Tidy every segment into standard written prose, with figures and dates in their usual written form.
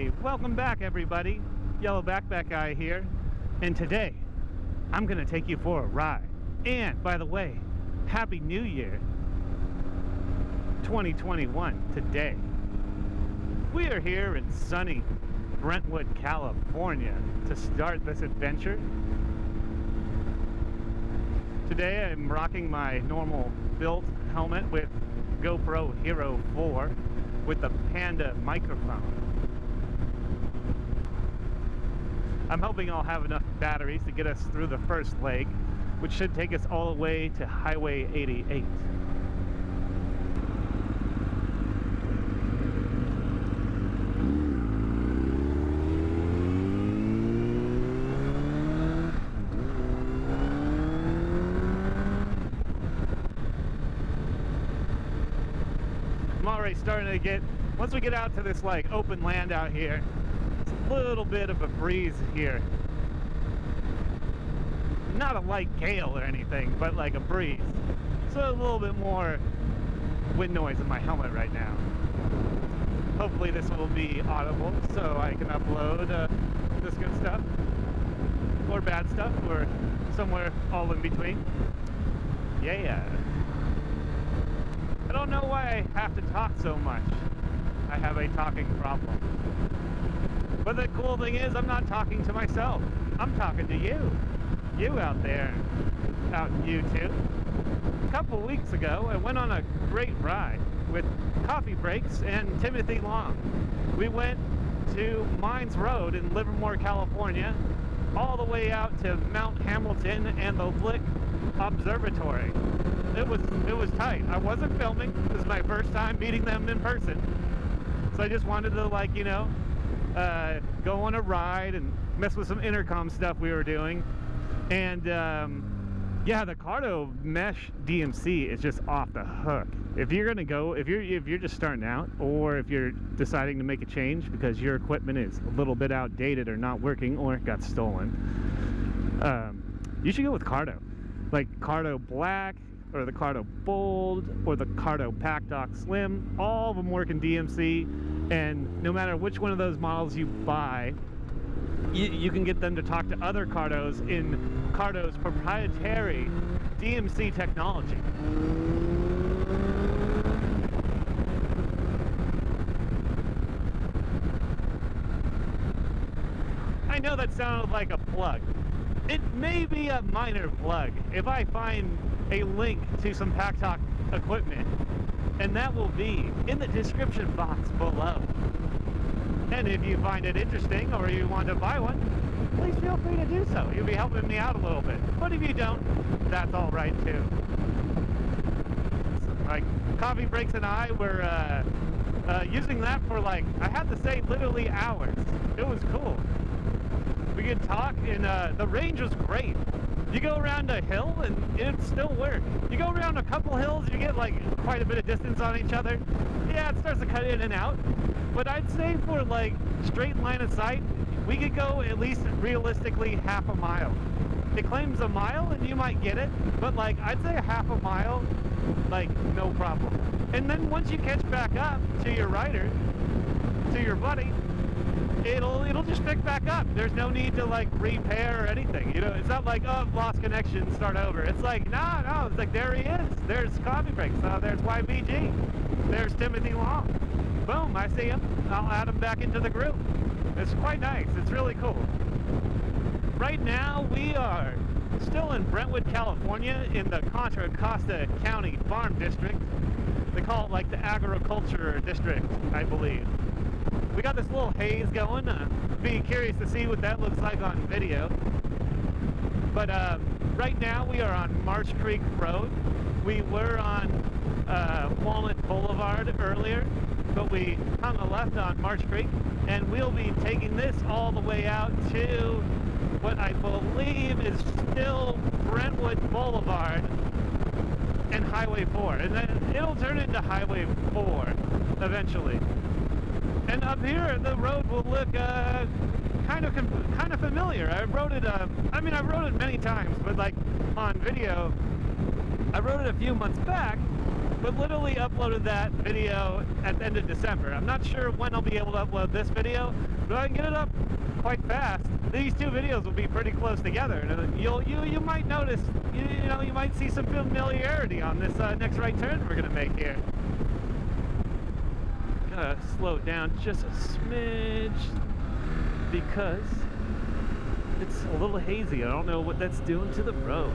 Hey, welcome back everybody. YellowBackpackGuy here, and today I'm gonna take you for a ride. And by the way, Happy New Year 2021 today. We are here in sunny Brentwood, California to start this adventure. Today I'm rocking my normal built helmet with GoPro Hero 4 with the Panda Microphone. I'm hoping I'll have enough batteries to get us through the first leg, which should take us all the way to Highway 88. I'm already starting to get, once we get out to this like open land out here, it's a little bit of a breeze here. Not a light gale or anything, but like a breeze. So a little bit more wind noise in my helmet right now. Hopefully this will be audible so I can upload this good stuff, or bad stuff, or somewhere all in between. Yeah. I don't know why I have to talk so much. I have a talking problem. But the cool thing is I'm not talking to myself. I'm talking to you. You out there, out in YouTube. A couple weeks ago, I went on a great ride with CoffeeBrakes and TimothyLong. We went to Mines Road in Livermore, California, all the way out to Mount Hamilton and the Lick Observatory. It was tight. I wasn't filming. This is my first time meeting them in person. So I just wanted to, like, you know, go on a ride and mess with some intercom stuff we were doing. And yeah, the Cardo mesh DMC is just off the hook. If you're gonna go, if you're just starting out, or if you're deciding to make a change because your equipment is a little bit outdated or not working or got stolen, you should go with Cardo. Like Cardo Black, or the Cardo Bold, or the Cardo Pack Dock Slim. All of them work in DMC, and no matter which one of those models you buy, you can get them to talk to other Cardos in Cardo's proprietary DMC technology. I know that sounded like a plug. It may be a minor plug if I find a link to some Pack Talk equipment, and that will be in the description box below. And if you find it interesting or you want to buy one, please feel free to do so. You'll be helping me out a little bit. But if you don't, that's all right too. Like CoffeeBrakes and I were using that for, like, I have to say, literally hours. It was cool. We could talk, and the range was great. You go around a hill and it still works. You go around a couple hills, you get like quite a bit of distance on each other. Yeah, it starts to cut in and out. But I'd say for like straight line of sight, we could go at least realistically half a mile. It claims a mile and you might get it, but like I'd say a half a mile, like no problem. And then once you catch back up to your rider, to your buddy, it'll just pick back up. There's no need to like repair or anything. You know, it's not like, oh, I've lost connection, start over. It's like, no, it's like, there he is. There's CoffeeBrakes. There's YBG. There's TimothyLong. Boom, I see him. I'll add him back into the group. It's quite nice. It's really cool. Right now, we are still in Brentwood, California, in the Contra Costa County Farm District. They call it like the Agriculture District, I believe. We got this little haze going. Be curious to see what that looks like on video. But right now we are on Marsh Creek Road. We were on Walnut Boulevard earlier, but we hung a left on Marsh Creek, and we'll be taking this all the way out to what I believe is still Brentwood Boulevard and Highway 4, and then it'll turn into Highway 4 eventually. And up here, the road will look kind of familiar. I rode it. I mean, I've rode it many times, but like on video, I rode it a few months back, but literally uploaded that video at the end of December. I'm not sure when I'll be able to upload this video, but I can get it up quite fast. These two videos will be pretty close together, and you might notice, you know, you might see some familiarity on this next right turn we're gonna make here. Gotta slow it down just a smidge because it's a little hazy. I don't know what that's doing to the road.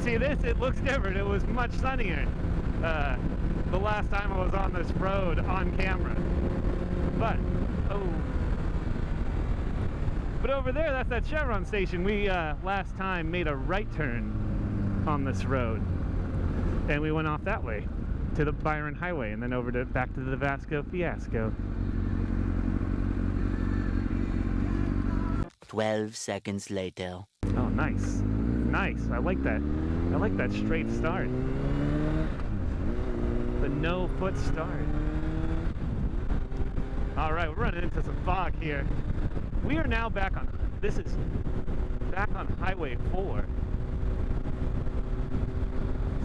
See this, it looks different. It was much sunnier the last time I was on this road on camera. But over there, that's that Chevron station. We last time made a right turn on this road, and we went off that way to the Byron Highway, and then over to back to the Vasco Fiasco. 12 seconds later. Oh, nice. Nice. I like that. I like that straight start. The no foot start. All right, we're running into some fog here. We are now back on, this is back on Highway 4.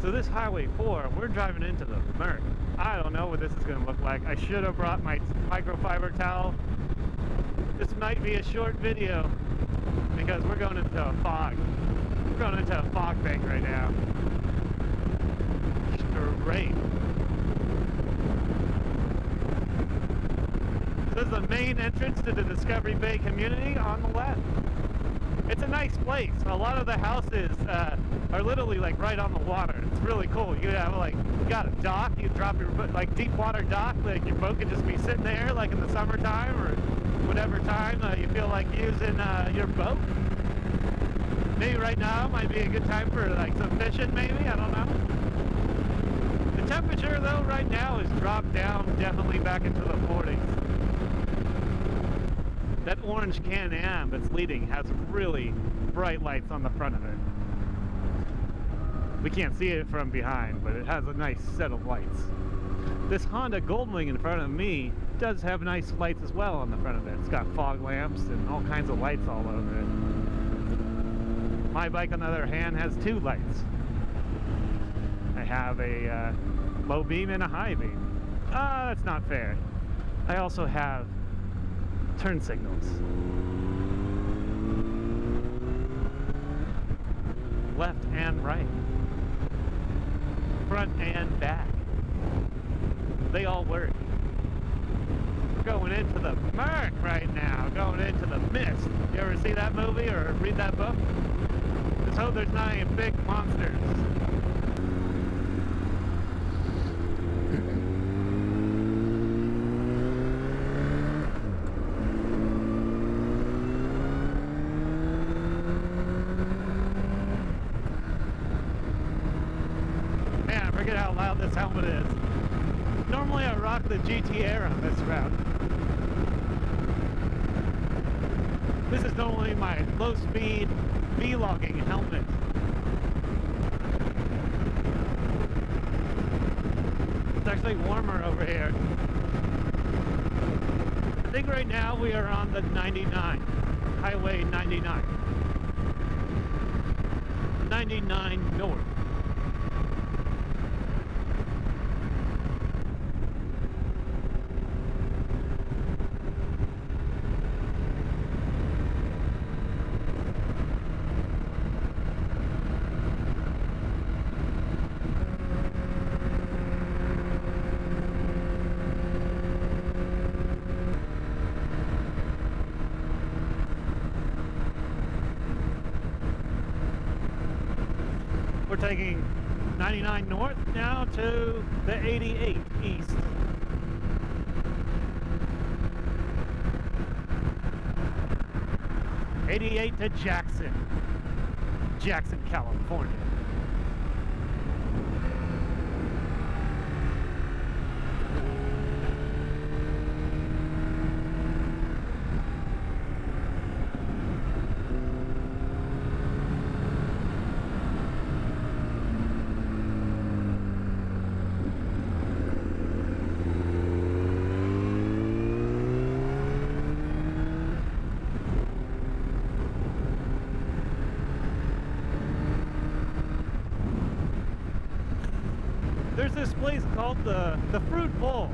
So this Highway 4, we're driving into the Murk. I don't know what this is gonna look like. I should have brought my microfiber towel. This might be a short video because we're going into a fog. We're going into a fog bank right now. Straight. This is the main entrance to the Discovery Bay community on the left. It's a nice place. A lot of the houses are literally like right on the water. It's really cool. You have like, you got a dock, you drop your, like deep water dock, like your boat could just be sitting there like in the summertime or whatever time you feel like using your boat. Maybe right now might be a good time for like some fishing maybe, I don't know. The temperature though right now is dropped down definitely back into the 40s. That orange Can-Am that's leading has really bright lights on the front of it. We can't see it from behind, but it has a nice set of lights. This Honda Goldwing in front of me does have nice lights as well on the front of it. It's got fog lamps and all kinds of lights all over it. My bike, on the other hand, has two lights. I have a low beam and a high beam. That's not fair. I also have turn signals. Left and right. Front and back. They all work. We're going into the Murk right now. Going into the mist. You ever see that movie or read that book? Just hope there's not any big monsters. Man, I forget how loud this helmet is. Normally I rock the GT Air on this route. This is normally my low-speed vlogging helmet. It's actually warmer over here. I think right now we are on the 99, Highway 99. 99 North. We're taking 99 north now to the 88 east. '88 to Jackson, California. There's this place called the Fruit Bowl.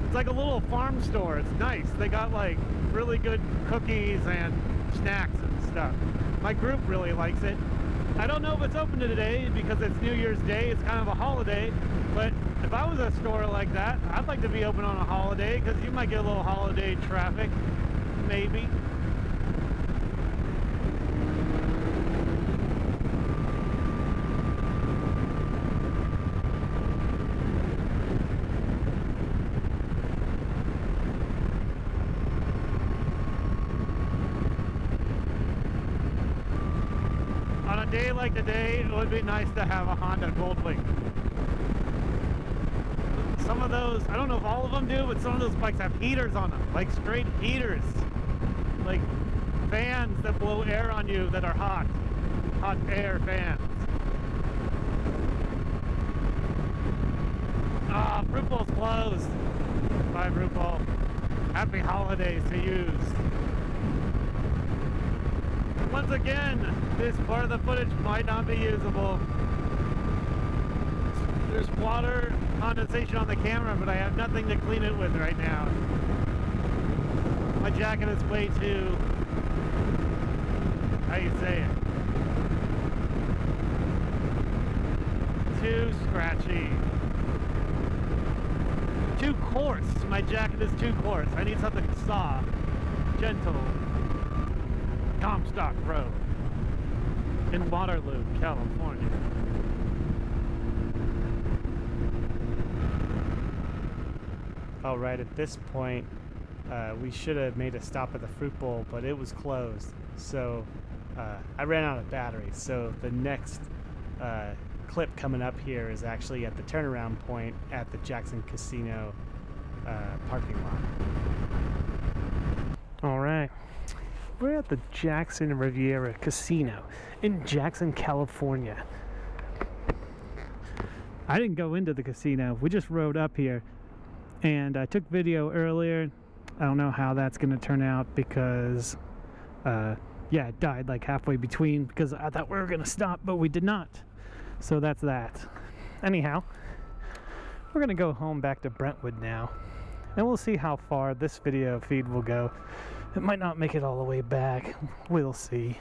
It's like a little farm store. It's nice. They got like really good cookies and snacks and stuff. My group really likes it. I don't know if it's open today because it's New Year's Day. It's kind of a holiday. But if I was a store like that, I'd like to be open on a holiday because you might get a little holiday traffic. Maybe. On a day like today, it would be nice to have a Honda Goldwing. Some of those, I don't know if all of them do, but some of those bikes have heaters on them, like straight heaters. Like fans that blow air on you that are hot air fans. Ah, Fruit Bowl's closed. Bye, Fruit Bowl. Happy holidays to use. Once again, this part of the footage might not be usable. There's water condensation on the camera, but I have nothing to clean it with right now. My jacket is way too, how you say it? Too scratchy. Too coarse. My jacket is too coarse. I need something soft, gentle. Comstock Road in Waterloo, California. Alright, at this point, we should have made a stop at the Fruit Bowl, but it was closed. So I ran out of batteries. So the next clip coming up here is actually at the turnaround point at the Jackson Casino parking lot. Alright. We're at the Jackson Riviera Casino in Jackson, California. I didn't go into the casino. We just rode up here. And I took video earlier. I don't know how that's going to turn out because, yeah, it died like halfway between because I thought we were going to stop, but we did not. So that's that. Anyhow, we're going to go home back to Brentwood now. And we'll see how far this video feed will go. It might not make it all the way back. We'll see.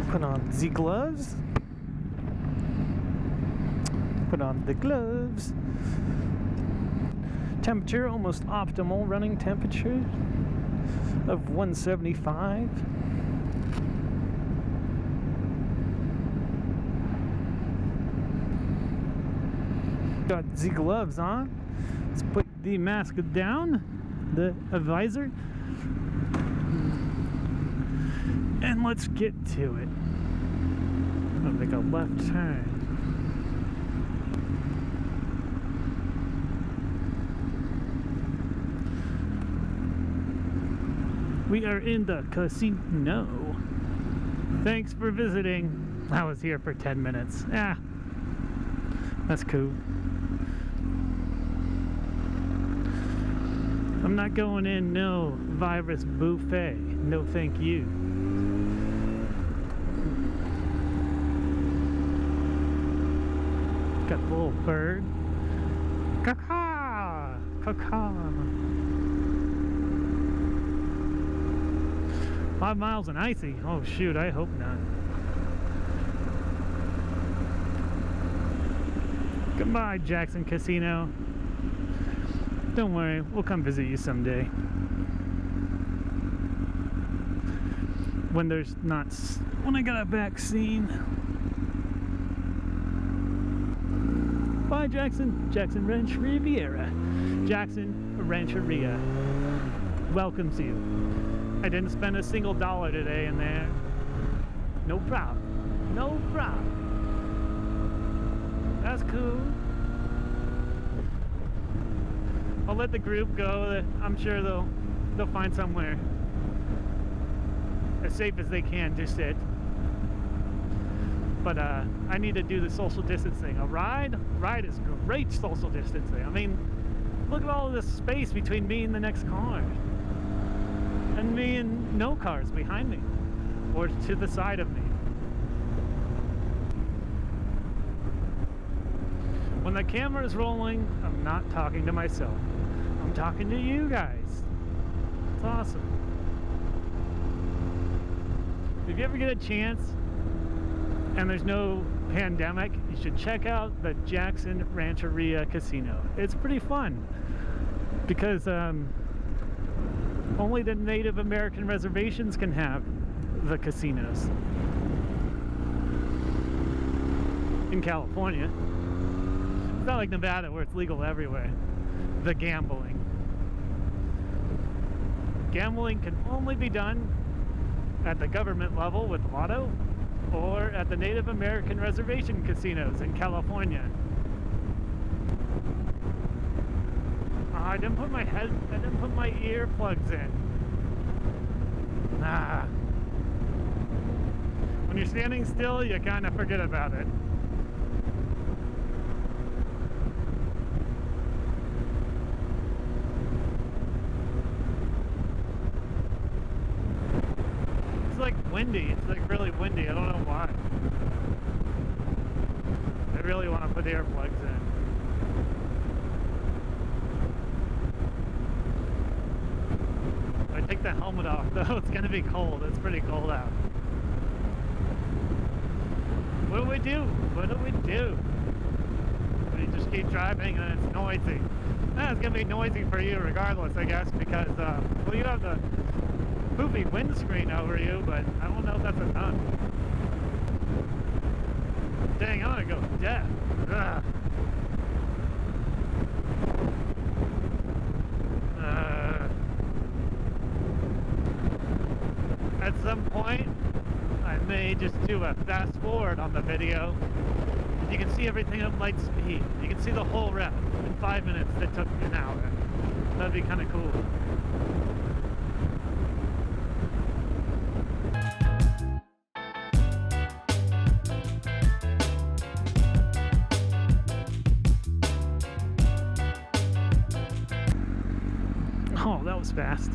Put on the gloves. Put on the gloves. Temperature almost optimal. Running temperature of 175. Got the gloves on. Let's put the mask down, the visor, and let's get to it. I'll make a left turn. We are in the casino. Thanks for visiting. I was here for 10 minutes. Ah, that's cool. I'm not going in no virus buffet. No thank you. Got the little bird. Caw-caw! Caw-caw! 5 miles and icy. Oh shoot, I hope not. Goodbye, Jackson Casino. Don't worry, we'll come visit you someday. When there's not, when I got a vaccine. Bye, Jackson. Jackson Ranch Riviera. Jackson Rancheria welcomes you. I didn't spend a single dollar today in there. No problem. No problem. That's cool. I'll let the group go. I'm sure they'll find somewhere as safe as they can to sit. But I need to do the social distancing. A ride is great social distancing. I mean, look at all of this space between me and the next car. And me and no cars behind me. Or to the side of me. the camera is rolling, I'm not talking to myself. I'm talking to you guys. It's awesome. If you ever get a chance and there's no pandemic, you should check out the Jackson Rancheria Casino. It's pretty fun because only the Native American reservations can have the casinos in California. It's not like Nevada where it's legal everywhere. The gambling. Gambling can only be done at the government level with Moto or at the Native American reservation casinos in California. Oh, I didn't put my earplugs in. When you're standing still, you kind of forget about it. It's like windy. It's like really windy. I don't know why. I really want to put earplugs in. If I take the helmet off though, it's gonna be cold. It's pretty cold out. What do we do? What do we do? We just keep driving and it's noisy. It's gonna be noisy for you regardless, I guess, because well, you have the poopy windscreen over you, but I don't know if that's enough. Dang, I'm gonna go deaf. At some point, I may just do a fast forward on the video. And you can see everything at light speed. You can see the whole route in 5 minutes that took me an hour. That'd be kind of cool. Oh, that was fast.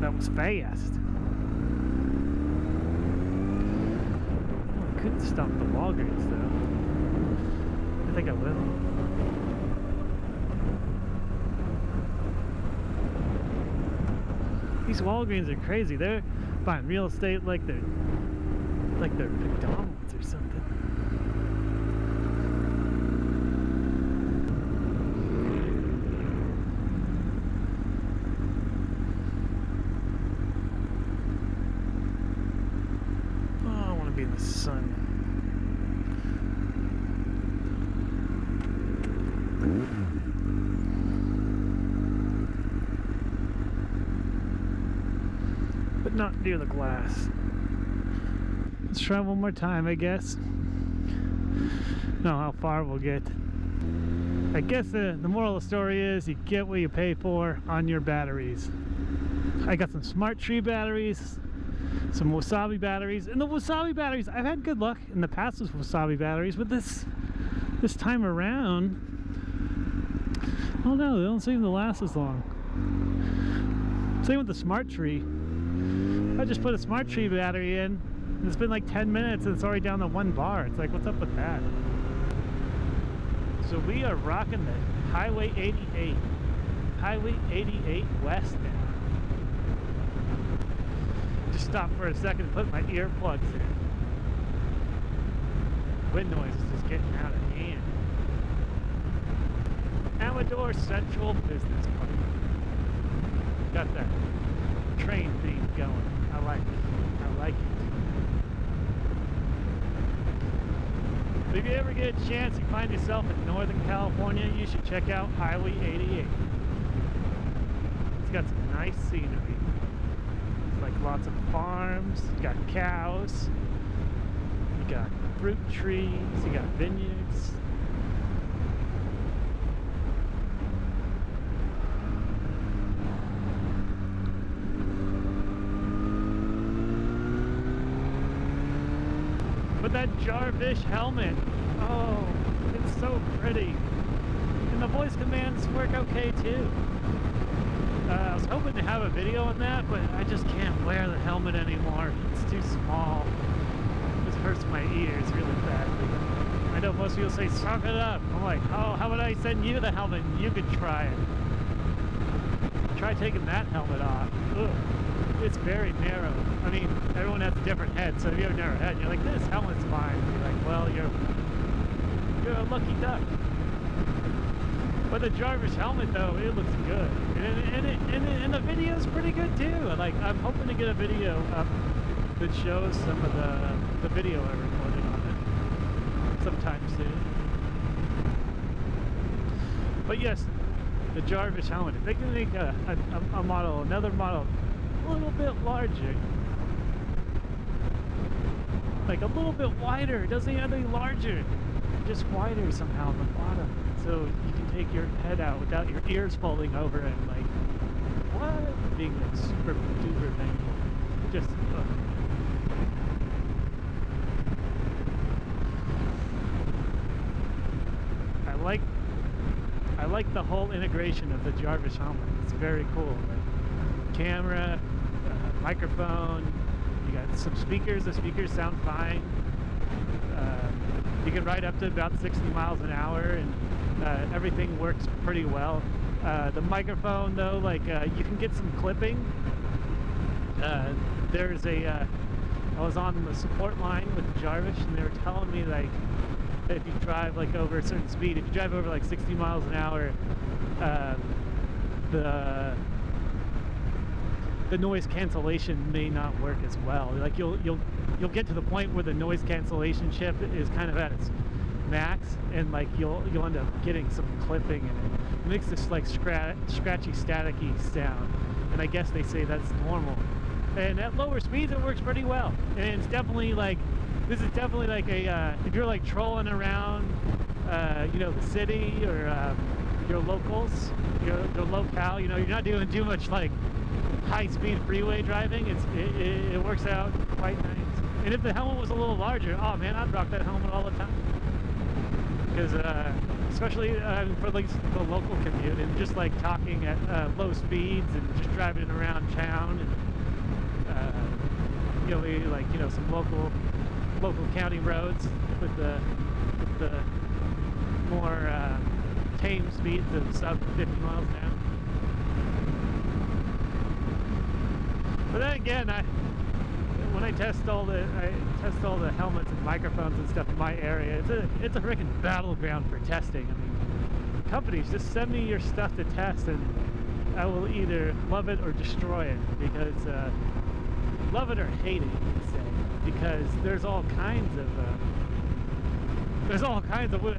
That was fast. Oh, I couldn't stop the Walgreens though. I think I will. These Walgreens are crazy. They're buying real estate like they're McDonald's or something. Be in the sun. But not near the glass. Let's try one more time, I guess. Know how far we'll get. I guess the moral of the story is you get what you pay for on your batteries. I got some Smart Tree batteries, some Wasabi batteries, and the Wasabi batteries, I've had good luck in the past with Wasabi batteries, but this time around, I don't know, they don't seem to last as long. Same with the Smart Tree. I just put a Smart Tree battery in, and it's been like 10 minutes and it's already down to 1 bar. It's like, what's up with that? So we are rocking the Highway 88. Highway 88 west now. Just stop for a second and put my earplugs in. Wind noise is just getting out of hand. Amador Central Business Park. Got that train theme going. I like it. I like it. But if you ever get a chance, you find yourself in Northern California, you should check out Highway 88. It's got some nice scenery. Like lots of farms, you got cows, you got fruit trees, you got vineyards. But that Jarfish helmet, oh, it's so pretty. And the voice commands work okay too. I was hoping to have a video on that, but I just can't wear the helmet anymore. It's too small. It was hurts my ears really bad. I know most people say, suck it up. I'm like, oh, how about I send you the helmet and you could try it? Try taking that helmet off. Ugh. It's very narrow. I mean, everyone has a different head, so if you have a narrow head, you're like, this helmet's fine. You're like, well, you're a lucky duck. But the driver's helmet, though, it looks good. And the video's pretty good, too. Like, I'm hoping to get a video up that shows some of the video I recorded on it sometime soon. But yes, the Jarvis helmet. If they can make a model, another model, a little bit larger, like a little bit wider, it doesn't have to be larger, just wider somehow on the bottom, so you can take your head out without your ears folding over and like, what? Being like super duper painful. Just, I like the whole integration of the Jarvis helmet. It's very cool. Like camera, microphone, you got some speakers. The speakers sound fine. You can ride up to about 60 miles an hour, and everything works pretty well. The microphone, though, like you can get some clipping. There's I was on the support line with Jarvis, and they were telling me like, if you drive like over a certain speed, if you drive over like 60 miles an hour, the noise cancellation may not work as well. Like you'll get to the point where the noise cancellation chip is kind of at its max, and like you'll end up getting some clipping, and it makes this like scratchy, staticky sound. And I guess they say that's normal. And at lower speeds, it works pretty well. And it's definitely like, this is definitely like a, if you're like trolling around, you know, the city, or your locals, your locale, you know, you're not doing too much like high-speed freeway driving. It works out quite nice. And if the helmet was a little larger, oh man, I'd rock that helmet all the time. Because especially for like the local commute, and just like talking at low speeds and just driving around town, and you know, like, you know, some local county roads with the more tame speeds of sub 50 miles an hour. But then again, when I test all the helmets and microphones and stuff in my area, it's a freaking battleground for testing. I mean, companies just send me your stuff to test, and I will either love it or destroy it, because love it or hate it, you can say, because there's all kinds of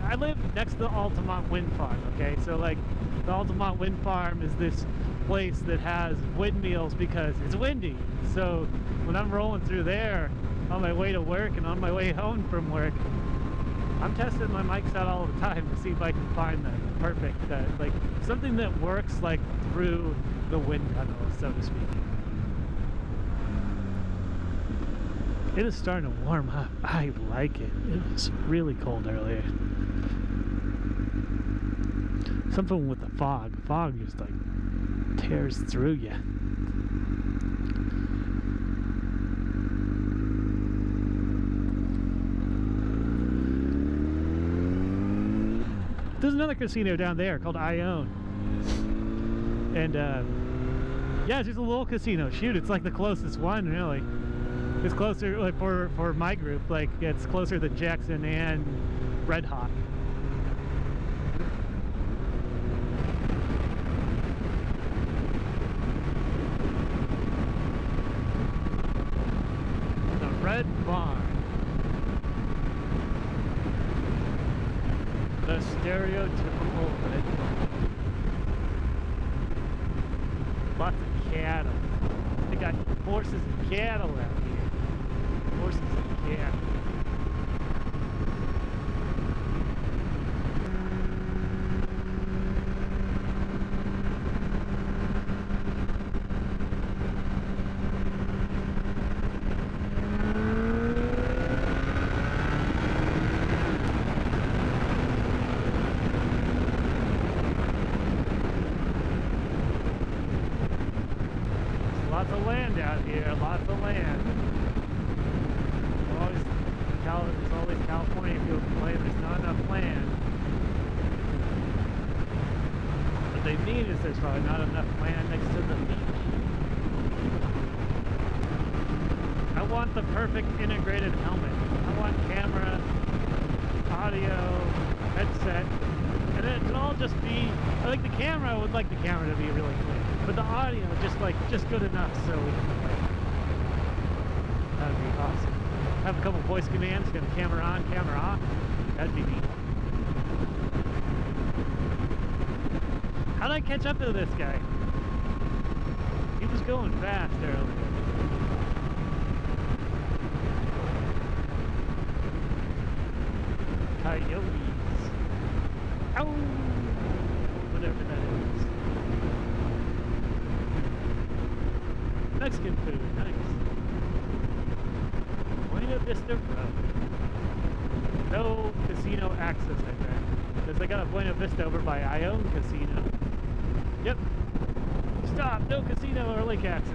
I live next to the Altamont Wind Farm. Okay, so like the Altamont Wind Farm is this place that has windmills because it's windy. So when I'm rolling through there on my way to work and on my way home from work, I'm testing my mics out all the time to see if I can find the perfect, like something that works like through the wind tunnel, so to speak. It is starting to warm up. I like it. It was really cold earlier. Something with the fog. Fog just like tears through you. There's another casino down there called Ione. And yeah, it's just a little casino. Shoot, it's like the closest one, really. It's closer, like for my group, like it's closer than Jackson and Red Hawk. The Red Barn. The stereotypical Red Barn. Lots of cattle. They got horses and cattle out here. Horses and cattle. Lots of land out here, lots of land. There's always California people complain there's not enough land. What they mean is there's probably not enough land next to the beach. I want the perfect integrated helmet. I want camera, audio, headset, and then it can all just be, I like the camera, I would like the camera to be really clear, but the audio just good enough so we can play. That would be awesome. Have a couple voice commands, get the camera on, camera off. That'd be neat. How'd I catch up to this guy? He was going fast earlier. Coyotes. Ow! Whatever that is. Mexican food, nice. Buena Vista Road. No casino access, I bet. Because I got a Buena Vista over by Ione Casino. Yep. Stop! No casino or lake access.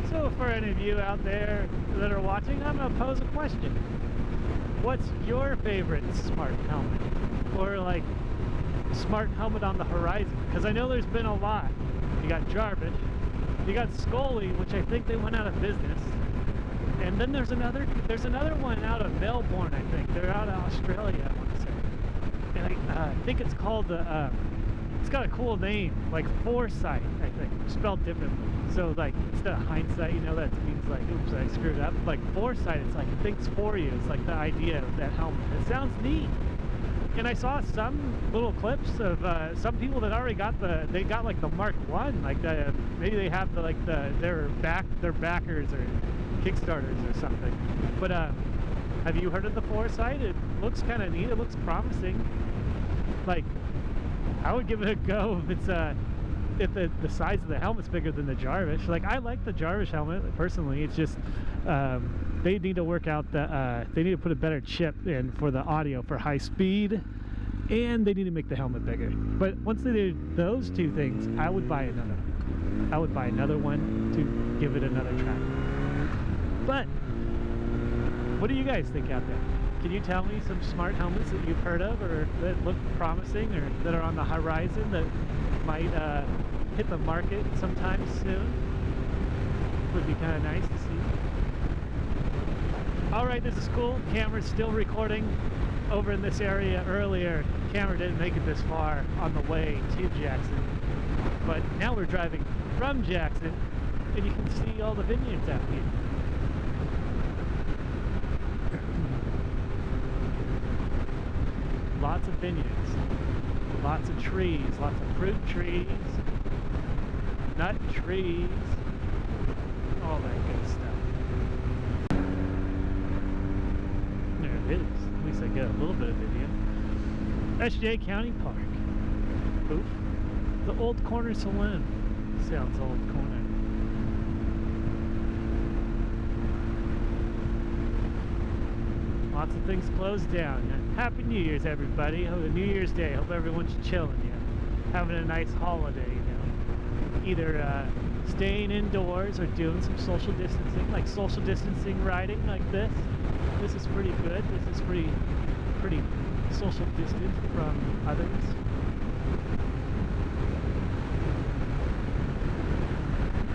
So for any of you out there that are watching, I'm going to pose a question. What's your favorite smart helmet? Or like smart helmet on the horizon? Because I know there's been a lot. You got Jarvis, you got Scully, which I think they went out of business. And then there's another one out of Melbourne, I think. They're out of Australia, I want to say. And I think it's called the, it's got a cool name, like Foresight, I think, spelled differently. So like, instead of hindsight, you know, that means like, oops, I screwed up. Like Foresight, it's like, it thinks for you. It's like the idea of that helmet. It sounds neat. And I saw some little clips of some people that already got they got like the Mark 1, like maybe they have their backers or Kickstarters or something. But have you heard of the Foresight? It looks kind of neat. It looks promising. Like, I would give it a go if it's if the size of the helmet's bigger than the Jarvis. Like, I like the Jarvis helmet personally. It's just they need to work out they need to put a better chip in for the audio for high speed, and they need to make the helmet bigger. But once they do those two things, I would buy another one. I would buy another one to give it another try. But what do you guys think out there? Can you tell me some smart helmets that you've heard of or that look promising or that are on the horizon that might hit the market sometime soon? Would be kind of nice to see. Alright, this is cool. Camera's still recording over in this area earlier. Camera didn't make it this far on the way to Jackson. But now we're driving from Jackson and you can see all the vineyards out here. Lots of vineyards, lots of trees, lots of fruit trees, nut trees, all that good stuff. There it is. At least I got a little bit of video. SJ County Park. Oof. The Old Corner Saloon. Sounds old corner. Lots of things closed down. Happy New Year's, everybody. New Year's Day. Hope everyone's chilling, having a nice holiday, Either staying indoors or doing some social distancing, like social distancing riding like this. This is pretty good. This is pretty social distant from others.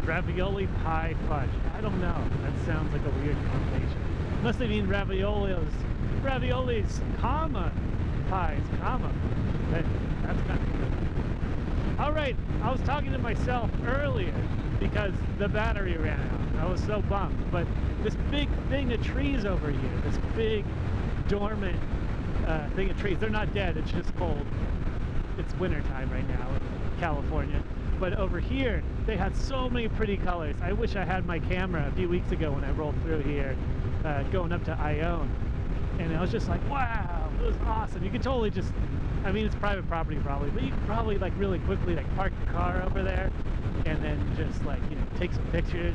Ravioli pie fudge. I don't know. That sounds like a weird combination. Unless they mean raviolis, comma, pies, comma. That's kind of good. Alright, I was talking to myself earlier because the battery ran out. I was so bummed. But this big thing of trees over here, this big dormant thing of trees, they're not dead, it's just cold. It's winter time right now in California. But over here, they had so many pretty colors. I wish I had my camera a few weeks ago when I rolled through here, going up to Ione. And I was just like, wow, it was awesome. You could totally just, I mean, it's private property probably, but you could probably like really quickly like park the car over there and then just like, take some pictures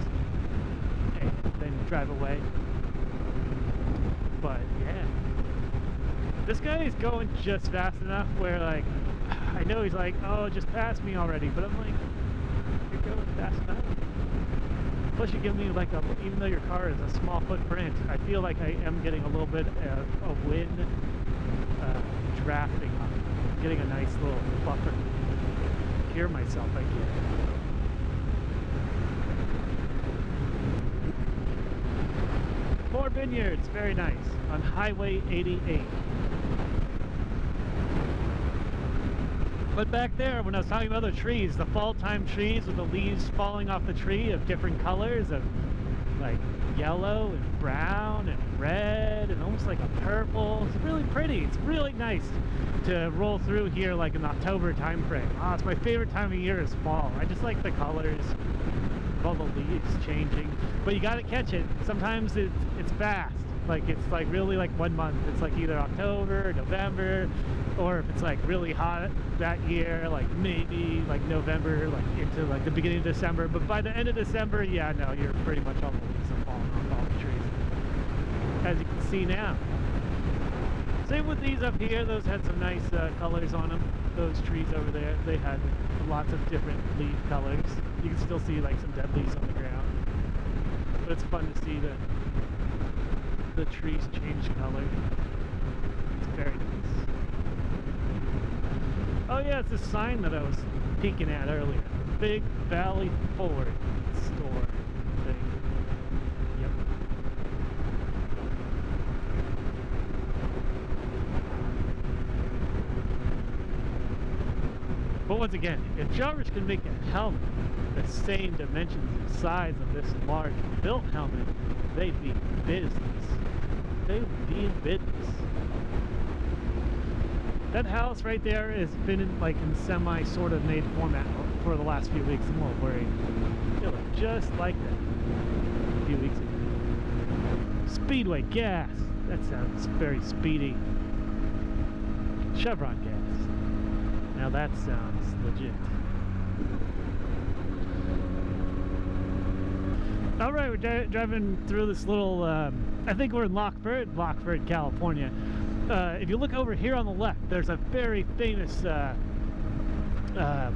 and then drive away. But yeah, this guy is going just fast enough where like, I know he's like, oh, just pass me already, but I'm like, you're going fast enough. Plus, you give me like a, even though your car is a small footprint, I feel like I am getting a little bit of wind drafting on it. Getting a nice little buffer. Hear myself, I get. More vineyards, very nice, on Highway 88. But back there, when I was talking about the trees, the fall time trees with the leaves falling off the tree of different colors, of like yellow and brown and red and almost like a purple. It's really pretty. It's really nice to roll through here like in the October time frame. Oh, it's my favorite time of year is fall. I just like the colors of all the leaves changing. But you gotta catch it. Sometimes it's fast. Like it's like really like 1 month. It's like either October or November, or if it's like really hot that year, like maybe like November, like into like the beginning of December. But by the end of December, yeah, no, you're pretty much all the leaves are falling off all the trees, as you can see now. Same with these up here. Those had some nice colors on them. Those trees over there, they had lots of different leaf colors. You can still see like some dead leaves on the ground, but it's fun to see the trees change color. It's very nice. Oh yeah, it's a sign that I was peeking at earlier. Big Valley Ford store thing. Yep. But once again, if Jarvis can make a helmet the same dimensions and size of this large built helmet, they'd be in business. They would be in business. That house right there has been in, like in semi sort of made format for the last few weeks. I'm a little worried. It looked just like that a few weeks ago. Speedway gas. That sounds very speedy. Chevron gas. Now that sounds legit. All right, we're driving through this little, I think we're in Lockeford, California. If you look over here on the left, there's a very famous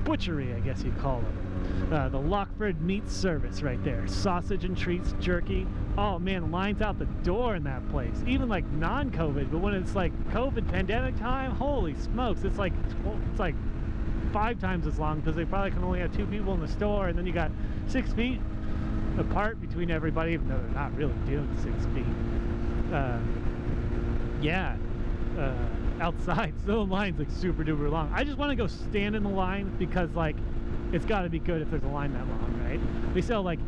butchery, I guess you'd call it. The Lockeford Meat Service right there. Sausage and treats, jerky. Oh man, lines out the door in that place. Even like non-COVID, but when it's like COVID pandemic time, holy smokes, it's like 5 times as long because they probably can only have 2 people in the store, and then you got 6 feet apart between everybody, even though they're not really doing 6 feet. Outside, so the line's like super duper long. I just want to go stand in the line because like it's got to be good if there's a line that long, right? They sell like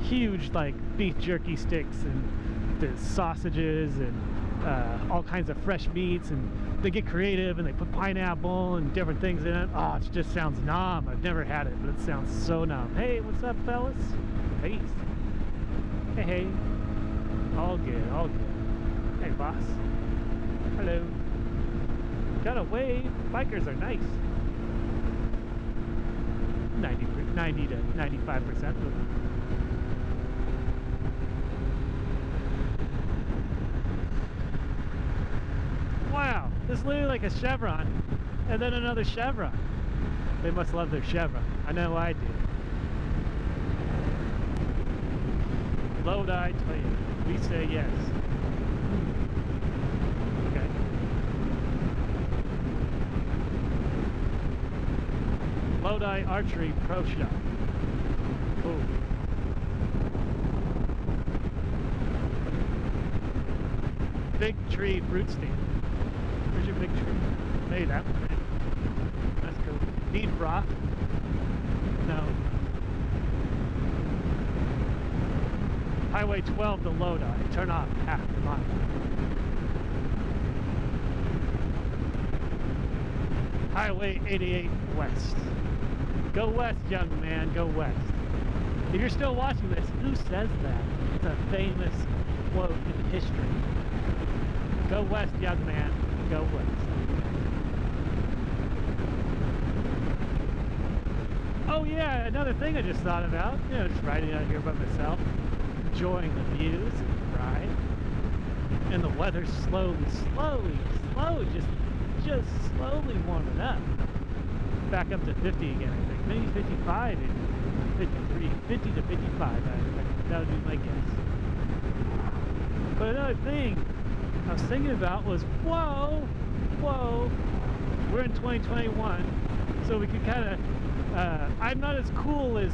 huge like beef jerky sticks and the sausages and all kinds of fresh meats, and they get creative and they put pineapple and different things in it. Oh, it just sounds nom. I've never had it, but it sounds so nom. Hey, what's up, fellas? Peace. Hey. All good, all good. Hey, boss. Hello. Gotta wave. Bikers are nice. 90 to 95%. Wow, this is literally like a chevron, and then another chevron. They must love their chevron. I know I do. Lodi Toyota. We say yes. Okay. Lodi Archery Pro Shop. Cool. Big Tree Fruit Stand. Where's your big tree? Hey, that one. That's cool. Need rock? No. Highway 12 to Lodi. Turn off half the mile. Highway 88 west. Go west, young man. Go west. If you're still watching this, who says that? It's a famous quote in history. Go west, young man. Go west. Oh yeah, another thing I just thought about. You know, just riding out here by myself, enjoying the views and the ride, and the weather's slowly, just slowly warming up. Back up to 50 again, I think. Maybe 55 even. 53, 50 to 55. That would be my guess. But another thing I was thinking about was, whoa, we're in 2021, so we could kind of, I'm not as cool as,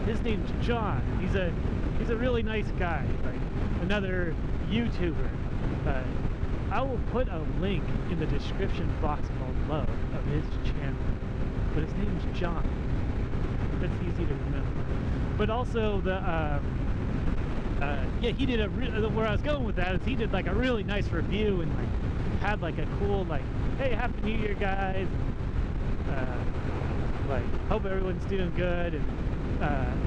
his name's John. He's a really nice guy, like another YouTuber. I will put a link in the description box below of his channel, but his name's John. That's easy to remember. But also yeah, he did where I was going with that is he did like a really nice review and like had like a cool like, hey, Happy New Year, guys. Like, hope everyone's doing good, and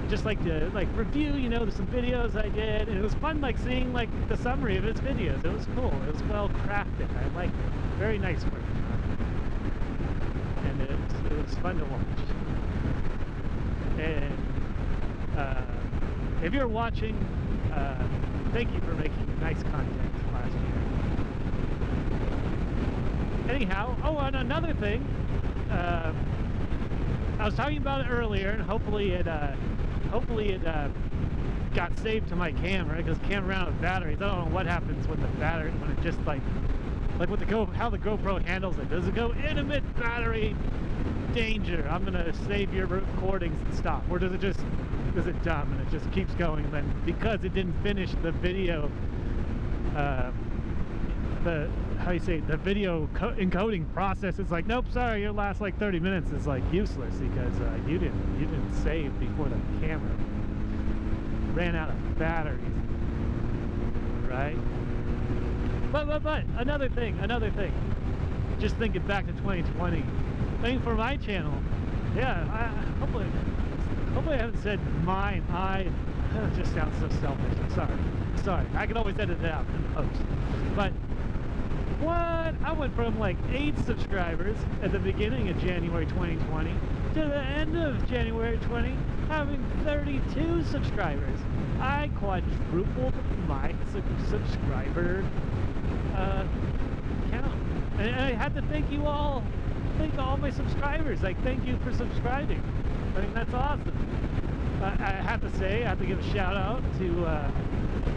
just like to like review, you know, some videos I did, and it was fun like seeing like the summary of his videos. It was cool. It was well crafted. I liked it. Very nice work, and it was fun to watch. And if you're watching, thank you for making nice content last year. Anyhow, oh, and another thing, I was talking about it earlier, and hopefully it got saved to my camera, because the camera ran out of batteries. I don't know what happens when the battery, when it just like with the how the GoPro handles it. Does it go intimate battery danger? I'm gonna save your recordings and stop, or does it dumb and it just keeps going? And then because it didn't finish the video, the video encoding process, is like, nope, sorry, your last like 30 minutes is like useless because you didn't save before the camera ran out of batteries, right? But another thing, just thinking back to 2020, I mean, for my channel, yeah, hopefully I haven't said mine. It just sounds so selfish. I'm sorry. I can always edit it out in post. But what? I went from like 8 subscribers at the beginning of January 2020 to the end of January 20 having 32 subscribers. I quadrupled my subscriber count. And I had to thank you all. Thank all my subscribers. Like, thank you for subscribing. I mean, that's awesome. I have to say, I have to give a shout out to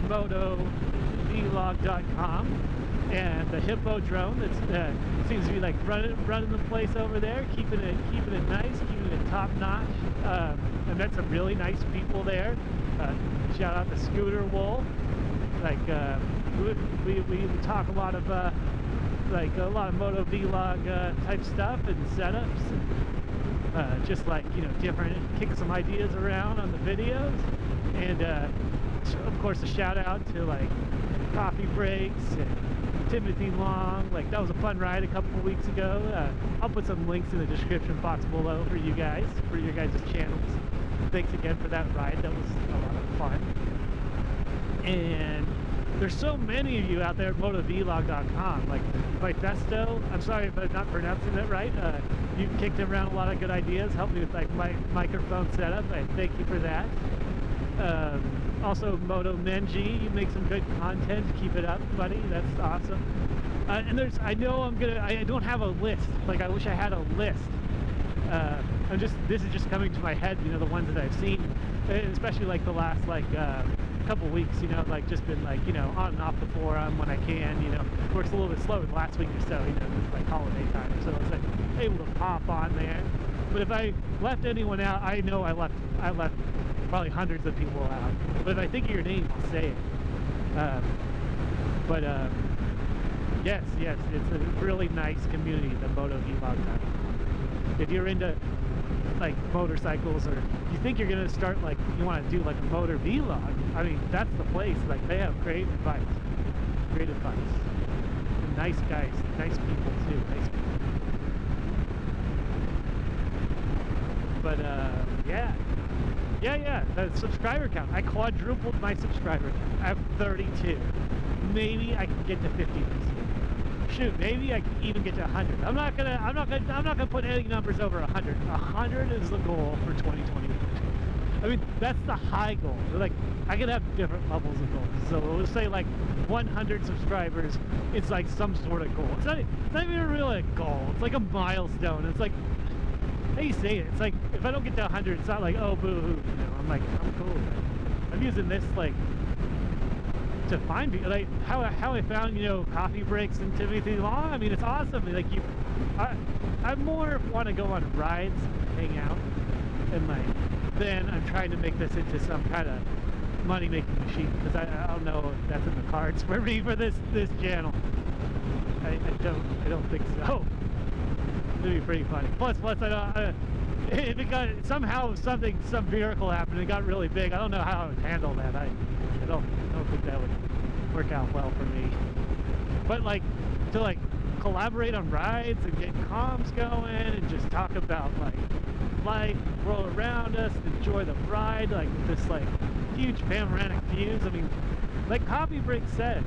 MotoVlog.com and the Hippo-Drone that seems to be like running the place over there, keeping it nice, keeping it top notch. I met some really nice people there. Shout out to ScooterWolf. Like we talk a lot of Moto Vlog type stuff and setups. Just like, you know, different, kick some ideas around on the videos. And of course a shout out to like CoffeeBrakes and TimothyLong. Like, that was a fun ride a couple of weeks ago. I'll put some links in the description box below for you guys, for your guys' channels. Thanks again for that ride. That was a lot of fun. And there's so many of you out there at MotoVlog.com, like Meifesto. I'm sorry if I'm not pronouncing that right. You kicked around a lot of good ideas, helped me with like my microphone setup. I thank you for that. Also, Moto Mengy, you make some good content. Keep it up, buddy. That's awesome. And I don't have a list. Like, I wish I had a list. This is just coming to my head. You know, the ones that I've seen, especially like the last couple weeks, you know, like just been like, you know, on and off the forum when I can, you know. Works a little bit slow the last week or so, you know, it's like holiday time, so it's like able to pop on there. But if I left anyone out, I know I left probably hundreds of people out. But if I think of your name, I'll say it. Yes, it's a really nice community, the Moto Vlog. If you're into like motorcycles, or you think you're gonna start, like, you want to do like a motor vlog, I mean, that's the place. Like, they have great advice. And nice guys, nice people too, nice people. But yeah, the subscriber count, I quadrupled my subscriber count. I have 32. Maybe I can get to 50 this year. Shoot, maybe I can even get to 100. I'm not gonna put any numbers over 100. 100 is the goal for 2021. I mean, that's the high goal. Like, I can have different levels of goals. So let's say like 100 subscribers. It's like some sort of goal. It's not even really a goal. It's like a milestone. It's like, how do you say it? It's like if I don't get to 100, it's not like, oh, boo-hoo, you know. I'm like, I'm cool. I'm using this, like, to find people, like, how I found, you know, CoffeeBrakes and TimothyLong. I mean, it's awesome. Like, I more want to go on rides, hang out, and, like, then I'm trying to make this into some kind of money-making machine, because I don't know if that's in the cards for me for this channel. I don't think so. It'd be pretty funny. Plus, if it got somehow some miracle happened and it got really big, I don't know how I would handle that. I don't think that would work out well for me. But like to like collaborate on rides and get comms going and just talk about like life, world around us, enjoy the ride, like with this like huge panoramic views. I mean, like CoffeeBrakes says,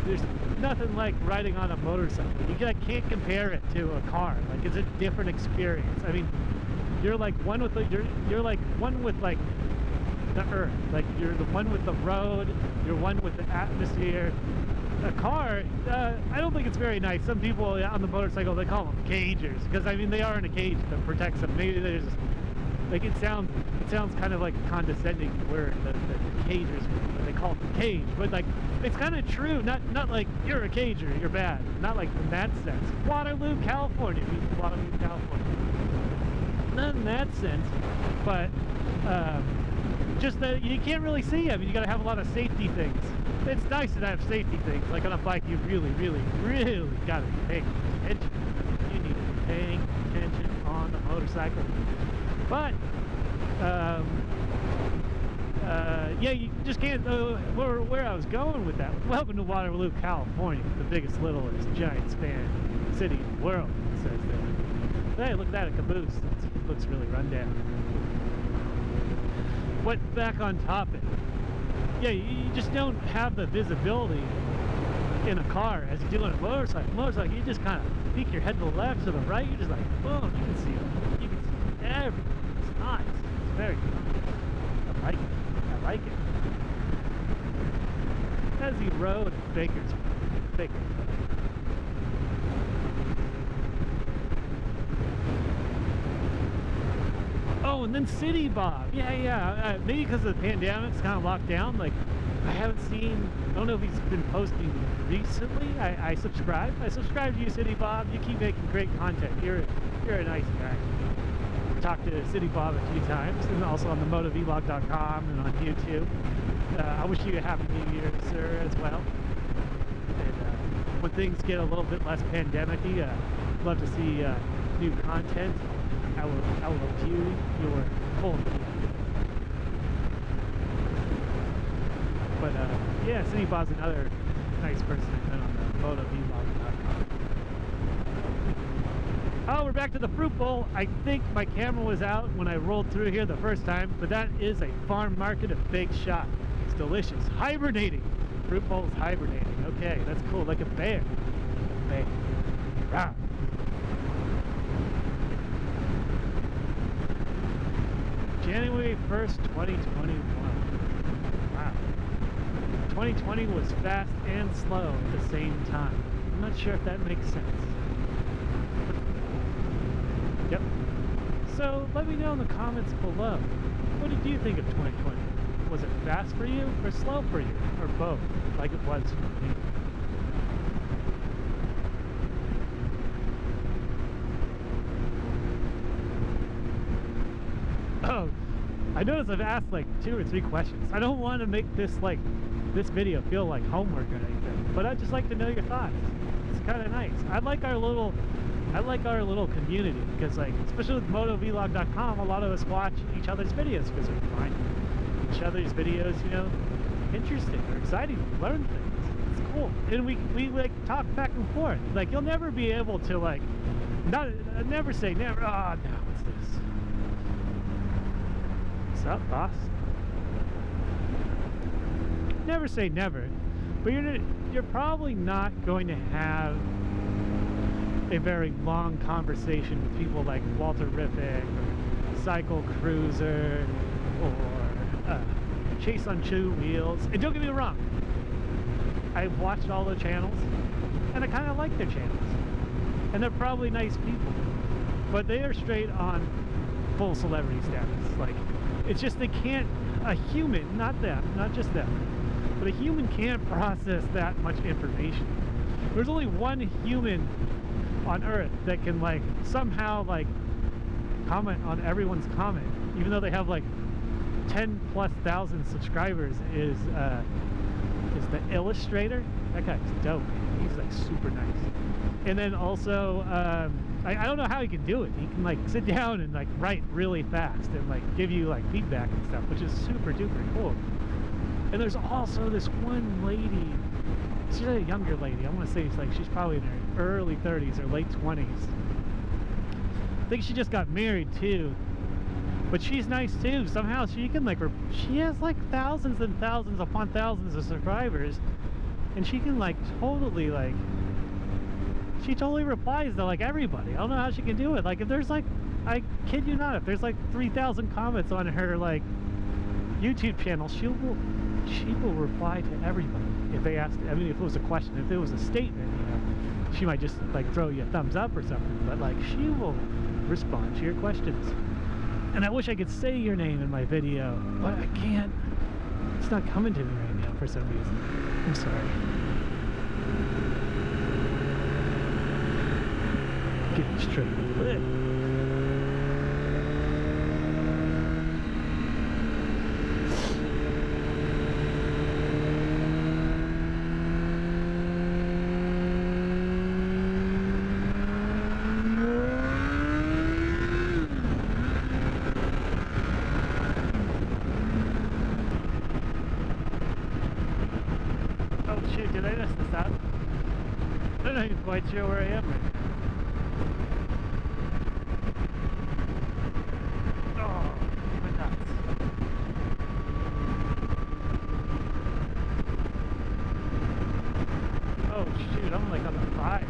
there's nothing like riding on a motorcycle. You can't compare it to a car. Like, it's a different experience. I mean, you're like one with the you're like one with like the earth. Like, you're the one with the road. You're one with the atmosphere. A car, I don't think it's very nice. Some people on the motorcycle, they call them cagers, because I mean they are in a cage that protects them. Maybe there's like it sounds kind of like a condescending word, the cagers, they call it the cage, but like it's kind of true. Not like you're a cager, you're bad. Not like in that sense. Waterloo, California means Waterloo, California. Not in that sense, but just that you can't really see. I mean, you got to have a lot of safety things. It's nice to have safety things. Like on a bike, you really got to be paying attention. You need to be paying attention on the motorcycle. But yeah, you just can't. Where I was going with that. Welcome to Waterloo, California, the biggest, littlest, giant span city in the world. It says there. But hey, look at that, a caboose. It looks really run down. But back on topic. Yeah, you just don't have the visibility in a car as you do on a motorcycle. Motorcycle, you just kind of peek your head to the left, to the right. You're just like, boom, you can see everything. It's nice. It's very nice. I like it. I like it. As the road in Bakersfield. Oh, and then CityBob. Yeah. Maybe because of the pandemic, it's kind of locked down. Like, I don't know if he's been posting recently. I subscribe to you, CityBob. You keep making great content. You're a nice guy. Talked to CityBob a few times, and also on the motovlog.com and on YouTube. I wish you a happy new year, sir, as well. And when things get a little bit less pandemic-y, love to see new content. I will view your full video. But yeah, CityBob's another nice person I've met on the motovlog.com. Oh, we're back to the fruit bowl. I think my camera was out when I rolled through here the first time, but that is a farm market of big shot. It's delicious. Hibernating. Fruit bowl's hibernating. Okay, that's cool. Like a bear. Bear. Rah. January 1st, 2021. Wow. 2020 was fast and slow at the same time. I'm not sure if that makes sense. Yep. So let me know in the comments below. What did you think of 2020? Was it fast for you or slow for you? Or both, like it was for me? Oh, I noticed I've asked like 2 or 3 questions. I don't want to make this video feel like homework or anything, but I'd just like to know your thoughts. It's kind of nice. I like our little community, because like, especially with motovlog.com, a lot of us watch each other's videos because we find each other's videos, you know, interesting or exciting. We learn things. It's cool, and we like talk back and forth. Like, you'll never be able to like, never say never. Oh no, what's this? What's up, boss? Never say never, but you're probably not going to have a very long conversation with people like Walterrific or CycleCruza or Chaseontwowheels. And don't get me wrong, I've watched all their channels and I kind of like their channels, and they're probably nice people, but they are straight on full celebrity status. Like, it's just they can't, a human, not them, not just them, but a human can't process that much information. There's only one human on Earth that can like somehow like comment on everyone's comment, even though they have like 10,000+ subscribers, is the Illustrator. That guy's dope. He's like super nice. And then also, I don't know how he can do it. He can like sit down and like write really fast and like give you like feedback and stuff, which is super duper cool. And there's also this one lady. She's a younger lady. I want to say she's probably in her early 30s or late 20s. I think she just got married too. But she's nice too. Somehow she can like, she has like thousands and thousands upon thousands of subscribers, and she can like totally like, she totally replies to like everybody. I don't know how she can do it. Like if there's like, I kid you not, if there's like 3,000 comments on her like YouTube channel, she will reply to everybody. If they asked, I mean, if it was a question, if it was a statement, you know, she might just like throw you a thumbs up or something, but like she will respond to your questions. And I wish I could say your name in my video, but I can't. It's not coming to me right now for some reason. I'm sorry. Getting straight lit. Quite sure where I am right now. Oh, my nuts. Oh shoot, I'm like on the 5.